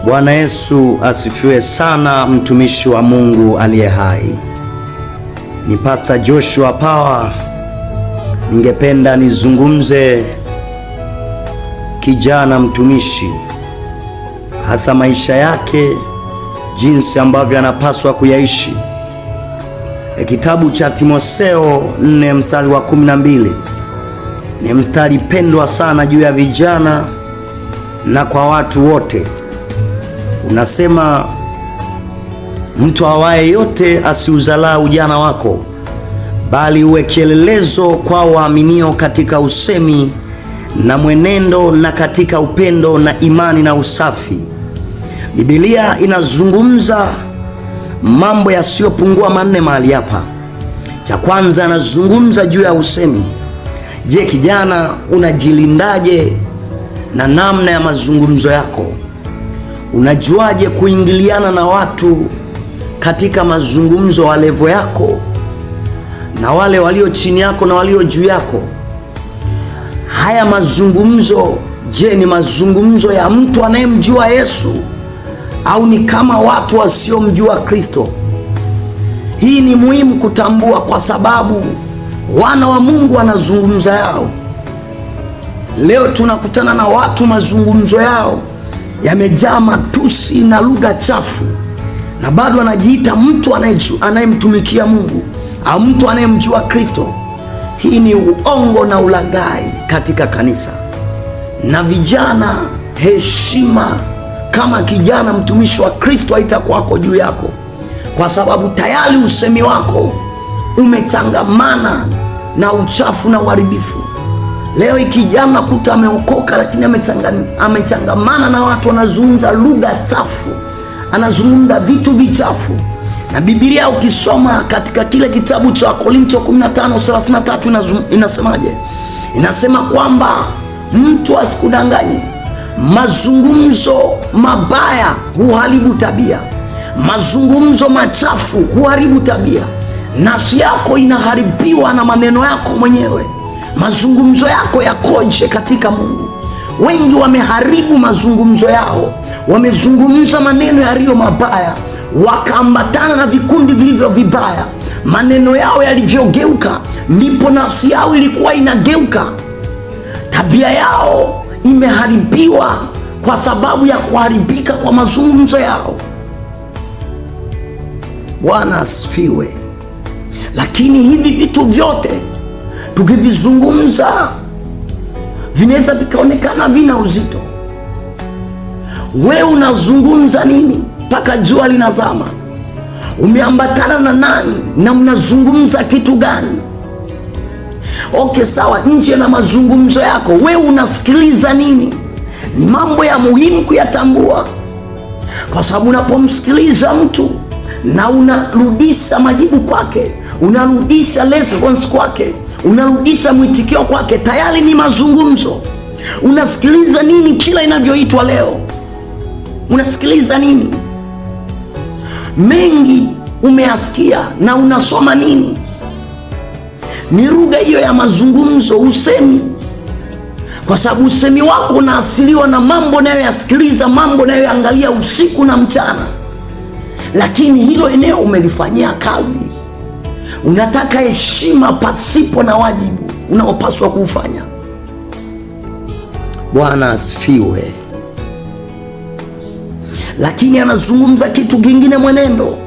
Bwana Yesu asifiwe sana, mtumishi wa Mungu aliye hai. Ni Pastor Joshua Power. Ningependa nizungumze kijana mtumishi, hasa maisha yake, jinsi ambavyo anapaswa kuyaishi. Kitabu cha Timotheo 4 mstari wa 12 ni mstari pendwa sana juu ya vijana na kwa watu wote. Unasema, mtu awaye yote asiuzalau ujana wako, bali uwe kielelezo kwa waaminio katika usemi na mwenendo na katika upendo na imani na usafi. Biblia inazungumza mambo yasiyopungua manne mahali hapa. Cha kwanza anazungumza juu ya usemi. Je, kijana, unajilindaje na namna ya mazungumzo yako? Unajuaje kuingiliana na watu katika mazungumzo wa levo yako, na wale walio chini yako na walio juu yako? Haya mazungumzo, je, ni mazungumzo ya mtu anayemjua Yesu au ni kama watu wasiomjua Kristo? Hii ni muhimu kutambua, kwa sababu wana wa Mungu wanazungumza yao. Leo tunakutana na watu mazungumzo yao yamejaa matusi na lugha chafu, na bado anajiita mtu anayemtumikia Mungu au mtu anayemjua Kristo. Hii ni uongo na ulaghai katika kanisa. Na vijana, heshima kama kijana mtumishi wa Kristo haitakuwako juu yako, kwa sababu tayari usemi wako umechangamana na uchafu na uharibifu. Leo kijana kuta ameokoka, lakini amechangamana na watu wanazungumza lugha chafu, anazungumza vitu vichafu. Na Biblia ukisoma katika kile kitabu cha Wakorintho 15:33 inasemaje? Inasema kwamba mtu asikudanganye, mazungumzo mabaya huharibu tabia, mazungumzo machafu huharibu tabia. Nafsi yako inaharibiwa na maneno yako mwenyewe. Mazungumzo yako yakoje katika Mungu? Wengi wameharibu mazungumzo yao, wamezungumza maneno yaliyo mabaya, wakaambatana na vikundi vilivyo vibaya. Maneno yao yalivyogeuka, ndipo nafsi yao ilikuwa inageuka. Tabia yao imeharibiwa kwa sababu ya kuharibika kwa mazungumzo yao. Bwana asifiwe. Lakini hivi vitu vyote tukivizungumza vinaweza vikaonekana vina uzito. Wewe unazungumza nini mpaka jua linazama? Umeambatana na nani na unazungumza kitu gani? Okay, sawa, nje na mazungumzo yako wewe unasikiliza nini? Ni mambo ya muhimu kuyatambua, kwa sababu unapomsikiliza mtu na unarudisha majibu kwake, unarudisha response kwake, unarudisha mwitikio kwake, tayari ni mazungumzo. Unasikiliza nini kila inavyoitwa leo? Unasikiliza nini? Mengi umeasikia, na unasoma nini? Ni lugha hiyo ya mazungumzo, usemi. Kwa sababu usemi wako unaasiliwa na mambo unayoyasikiliza, mambo unayoangalia usiku na mchana. Lakini hilo eneo umelifanyia kazi. Unataka heshima pasipo na wajibu unaopaswa kufanya. Bwana asifiwe. Lakini anazungumza kitu kingine, mwenendo.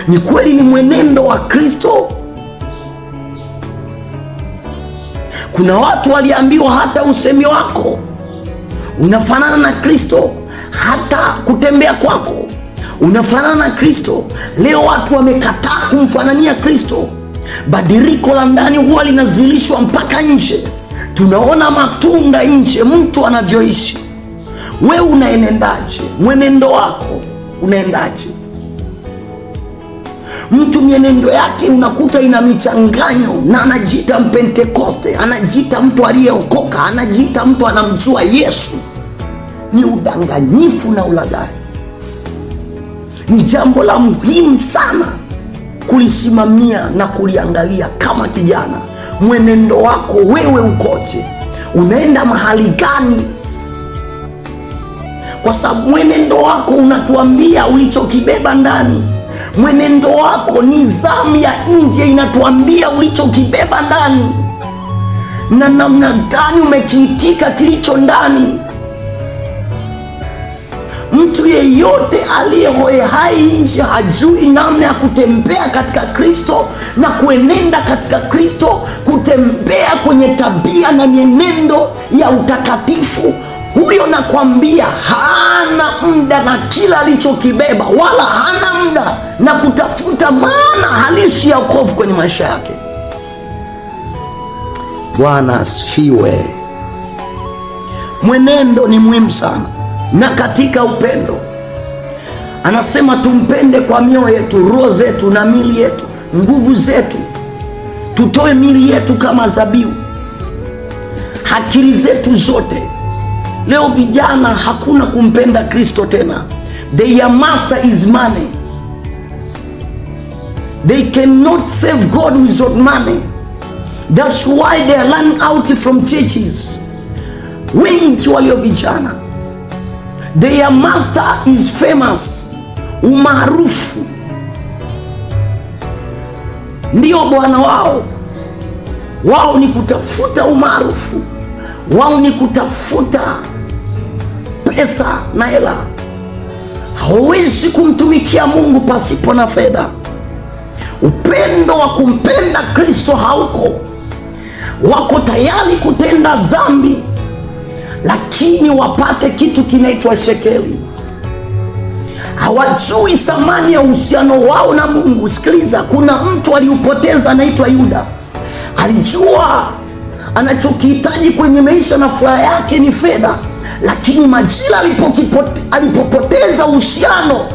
Ni kweli ni mwenendo wa Kristo? Kuna watu waliambiwa hata usemi wako unafanana na Kristo, hata kutembea kwako unafanana na Kristo. Leo watu wamekataa kumfanania Kristo. Badiliko la ndani huwa linazilishwa mpaka nje. Tunaona matunda nje, mtu anavyoishi. Wewe unaendaje? Mwenendo wako unaendaje? Mtu mienendo yake unakuta ina michanganyo, na anajiita Mpentekoste, anajiita mtu aliyeokoka, anajiita mtu anamjua Yesu. Ni udanganyifu na ulaghai. Ni jambo la muhimu sana kulisimamia na kuliangalia kama kijana. Mwenendo wako wewe ukoje? Unaenda mahali gani? kwa sababu mwenendo wako unatuambia ulichokibeba ndani. Mwenendo wako, nidhamu ya nje inatuambia ulichokibeba ndani na namna gani umekiitika kilicho ndani. Mtu yeyote aliye hai nje hajui namna ya kutembea katika Kristo na kuenenda katika Kristo, kutembea kwenye tabia na mienendo ya utakatifu. Huyo nakwambia hana muda na kila alichokibeba, wala hana muda na kutafuta maana halisi ya wokovu kwenye maisha yake. Bwana asifiwe. Mwenendo ni muhimu sana, na katika upendo anasema tumpende kwa mioyo yetu, roho zetu na mili yetu, nguvu zetu. Tutoe mili yetu kama zabihu, akili zetu zote. Leo vijana hakuna kumpenda Kristo tena. Their master is money. They cannot save God without money. That's why they are running out from churches. Wengi walio vijana, their master is famous, umaarufu ndio bwana wao. Wao ni kutafuta umaarufu, wao ni kutafuta pesa na hela. Hawezi kumtumikia Mungu pasipo na fedha. Upendo wa kumpenda Kristo hauko. Wako tayari kutenda dhambi, lakini wapate kitu kinaitwa shekeli. Hawajui thamani ya uhusiano wao na Mungu. Sikiliza, kuna mtu aliupoteza anaitwa Yuda. Alijua anachokihitaji kwenye maisha na furaha yake ni fedha, lakini majira alipopoteza uhusiano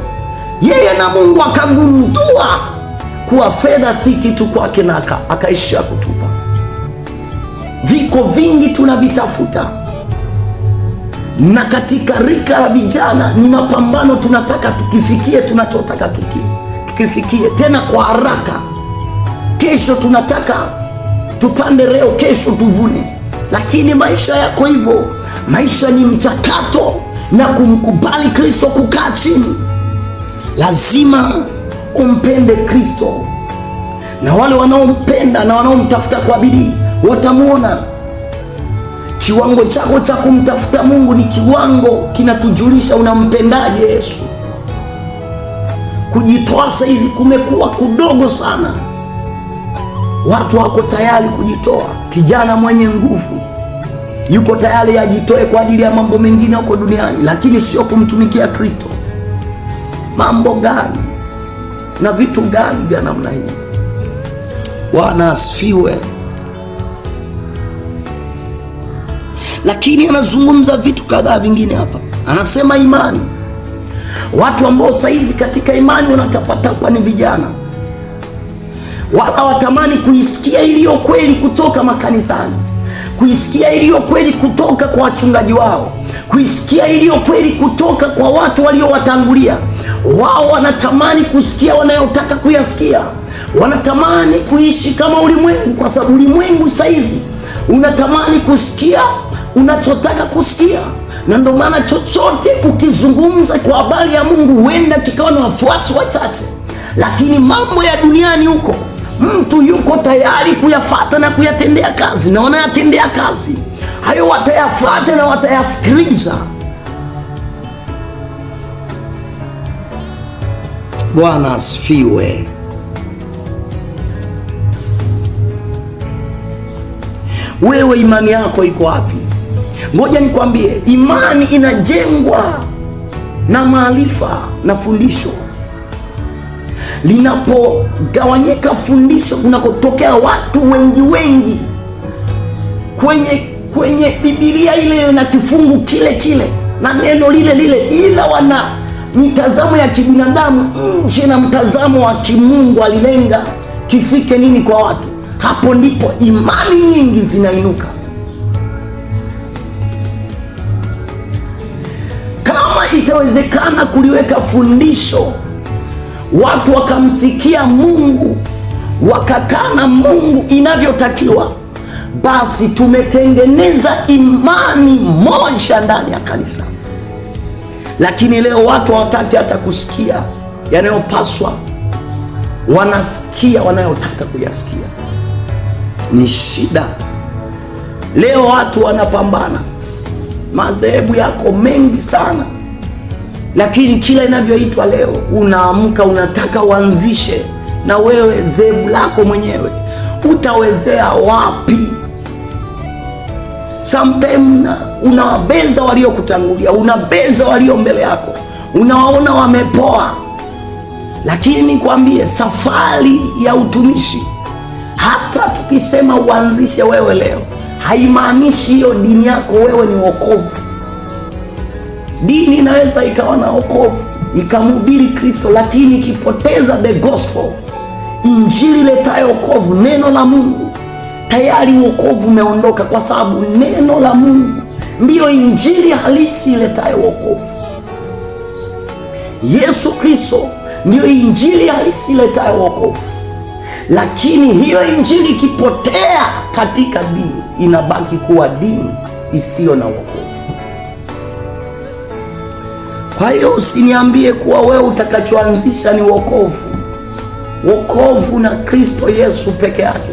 yeye na Mungu, akagundua kuwa fedha si kitu kwake na akaishia kutupa. Viko vingi tunavitafuta, na katika rika la vijana ni mapambano. Tunataka tukifikie tunachotaka tukifikie tena kwa haraka. Kesho tunataka tupande leo, kesho tuvune. Lakini maisha yako hivyo? Maisha ni mchakato na kumkubali Kristo, kukaa chini. Lazima umpende Kristo, na wale wanaompenda na wanaomtafuta kwa bidii watamuona. Kiwango chako cha kumtafuta Mungu ni kiwango kinatujulisha unampendaje Yesu. Kujitoa saizi kumekuwa kudogo sana. Watu wako tayari kujitoa. Kijana mwenye nguvu yuko tayari ajitoe kwa ajili ya mambo mengine huko duniani, lakini sio kumtumikia Kristo. Mambo gani na vitu gani vya namna hii? Bwana asifiwe. Lakini anazungumza vitu kadhaa vingine hapa. Anasema imani. Watu ambao saizi katika imani wanatapatapa ni vijana. Wala watamani kuisikia iliyo kweli kutoka makanisani, kuisikia iliyo kweli kutoka kwa wachungaji wao, kuisikia iliyo kweli kutoka kwa watu waliowatangulia. Wao wanatamani kusikia wanayotaka kuyasikia. Wanatamani kuishi kama ulimwengu, kwa sababu ulimwengu saizi unatamani kusikia unachotaka kusikia. Na ndio maana chochote ukizungumza kwa habari ya Mungu huenda kikawa na wafuasi wachache, lakini mambo ya duniani huko mtu yuko tayari kuyafuata na kuyatendea kazi, na wanayatendea kazi hayo, watayafuata na watayasikiliza. Bwana asifiwe. Wewe imani yako iko wapi? Ngoja nikwambie, imani inajengwa na maarifa na fundisho. Linapogawanyika fundisho, kunakotokea watu wengi kwenye Biblia ile na kifungu kile na neno lile, ila wana mitazamo ya kibinadamu nje na mtazamo wa kimungu. Alilenga kifike nini kwa watu. Hapo ndipo imani nyingi zinainuka. Kama itawezekana kuliweka fundisho, watu wakamsikia Mungu, wakakaa na Mungu inavyotakiwa, basi tumetengeneza imani moja ndani ya kanisa. lakini leo watu hawataki hata kusikia yanayopaswa, wanasikia wanayotaka kuyasikia. Ni shida. Leo watu wanapambana, madhehebu yako mengi sana, lakini kila inavyoitwa leo unaamka unataka uanzishe na wewe dhehebu lako mwenyewe. Utawezea wapi? Sometimes unawabeza waliokutangulia, unabeza walio mbele yako, unawaona wamepoa. Lakini nikwambie, safari ya utumishi, hata tukisema uanzishe wewe leo, haimaanishi hiyo dini yako wewe ni wokovu. Dini inaweza ikawa na wokovu, ikamhubiri Kristo, lakini ikipoteza the gospel, injili letayo wokovu, neno la Mungu, tayari wokovu umeondoka, kwa sababu neno la Mungu ndiyo injili halisi iletayo wokovu. Yesu Kristo ndiyo injili halisi iletayo wokovu. Lakini hiyo injili ikipotea katika dini, inabaki kuwa dini isiyo na wokovu. Kwa hiyo usiniambie kuwa wewe utakachoanzisha ni wokovu. Wokovu na Kristo Yesu peke yake.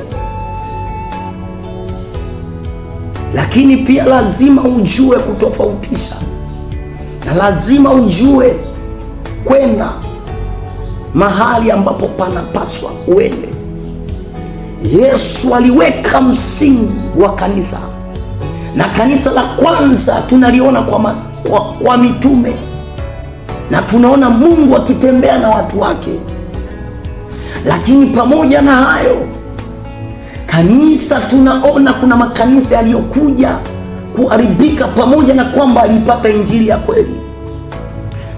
Lakini pia lazima ujue kutofautisha, na lazima ujue kwenda mahali ambapo panapaswa uende. Yesu aliweka msingi wa kanisa, na kanisa la kwanza tunaliona kwa mitume, na tunaona Mungu akitembea na watu wake. Lakini pamoja na hayo, kanisa tunaona kuna makanisa yaliyokuja kuharibika, pamoja na kwamba alipata injili ya kweli.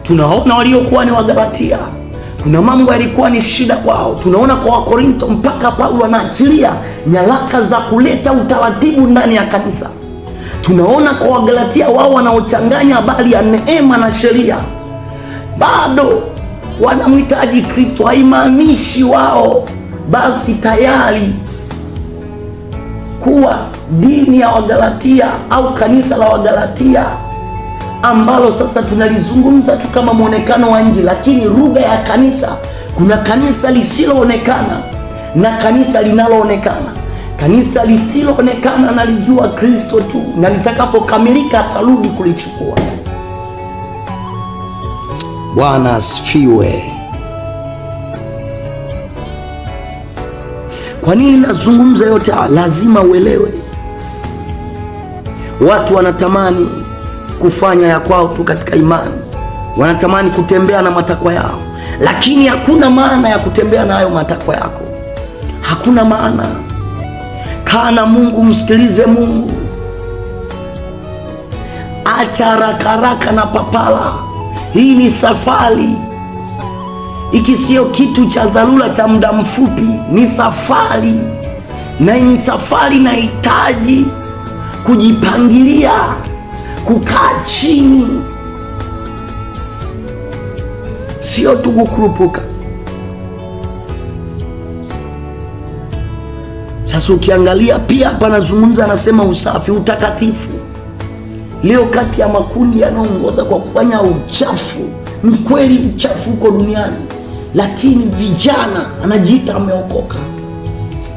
Tunaona waliokuwa ni Wagalatia, kuna mambo yalikuwa ni shida kwao. Tunaona kwa Wakorinto mpaka Paulo anaachilia nyaraka za kuleta utaratibu ndani ya kanisa. Tunaona kwa Wagalatia wao wanaochanganya habari ya neema na sheria. Bado wanamhitaji Kristo. Haimaanishi wao basi tayari kuwa dini ya Wagalatia au kanisa la Wagalatia ambalo sasa tunalizungumza tu kama mwonekano wa nje, lakini lugha ya kanisa. Kuna kanisa lisiloonekana na kanisa linaloonekana. Kanisa lisiloonekana nalijua Kristo tu, na litakapokamilika atarudi kulichukua. Bwana asifiwe. Kwa nini nazungumza yote haya? Lazima uelewe, watu wanatamani kufanya ya kwao tu katika imani, wanatamani kutembea na matakwa yao, lakini hakuna maana ya kutembea na hayo matakwa yako. Hakuna maana. Kaa na Mungu, msikilize Mungu. Acha haraka na papala. Hii ni safari. Hiki sio kitu cha dharura cha muda mfupi, ni safari. Na ni safari inahitaji kujipangilia, kukaa chini, sio tu kukurupuka. Sasa ukiangalia pia hapa anazungumza, anasema usafi, utakatifu. Leo kati ya makundi yanaongoza kwa kufanya uchafu. Ni kweli uchafu uko duniani, lakini vijana anajiita ameokoka.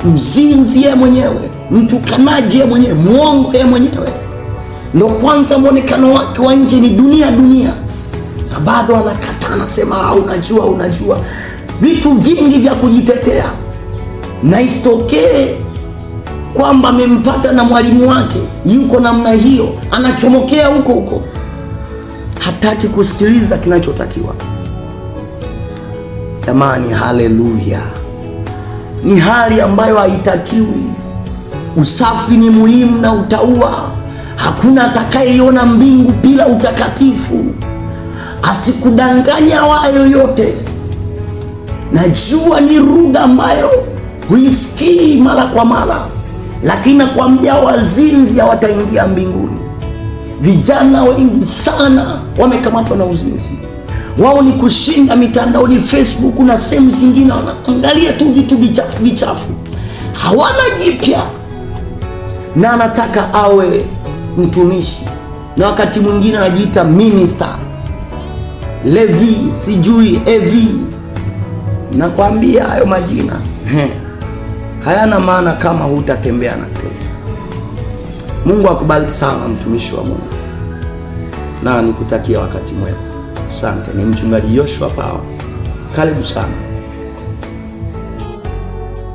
Mzinzi yeye mwenyewe, mtukanaji yeye mwenyewe, muongo yeye mwenyewe, ndio kwanza mwonekano wake wa nje ni dunia, na bado anakataa, anasema unajua vitu vingi vya kujitetea. Na isitokee kwamba amempata na mwalimu wake yuko namna hiyo, anachomokea huko, hataki kusikiliza kinachotakiwa. Jamani, haleluya! Ni hali ambayo haitakiwi. Usafi ni muhimu na utaua. Hakuna atakayeiona mbingu bila utakatifu. Asikudanganya awaye yoyote. Najua ni lugha ambayo huisikii mara kwa mara, lakini nakwambia wazinzi hawataingia mbinguni. Vijana wengi sana wamekamatwa na uzinzi. Wao ni kushinda mitandaoni, Facebook na sehemu zingine, wanaangalia tu vitu vichafu, hawana jipya. Na anataka awe mtumishi, na wakati mwingine anajiita minister. Levi, sijui Evi. Nakwambia hayo majina hayana maana kama hutatembea na Kristo. Mungu akubariki sana mtumishi wa Mungu, na nikutakia wakati mwema. Asante. Ni mchungaji Joshua Power. Karibu sana.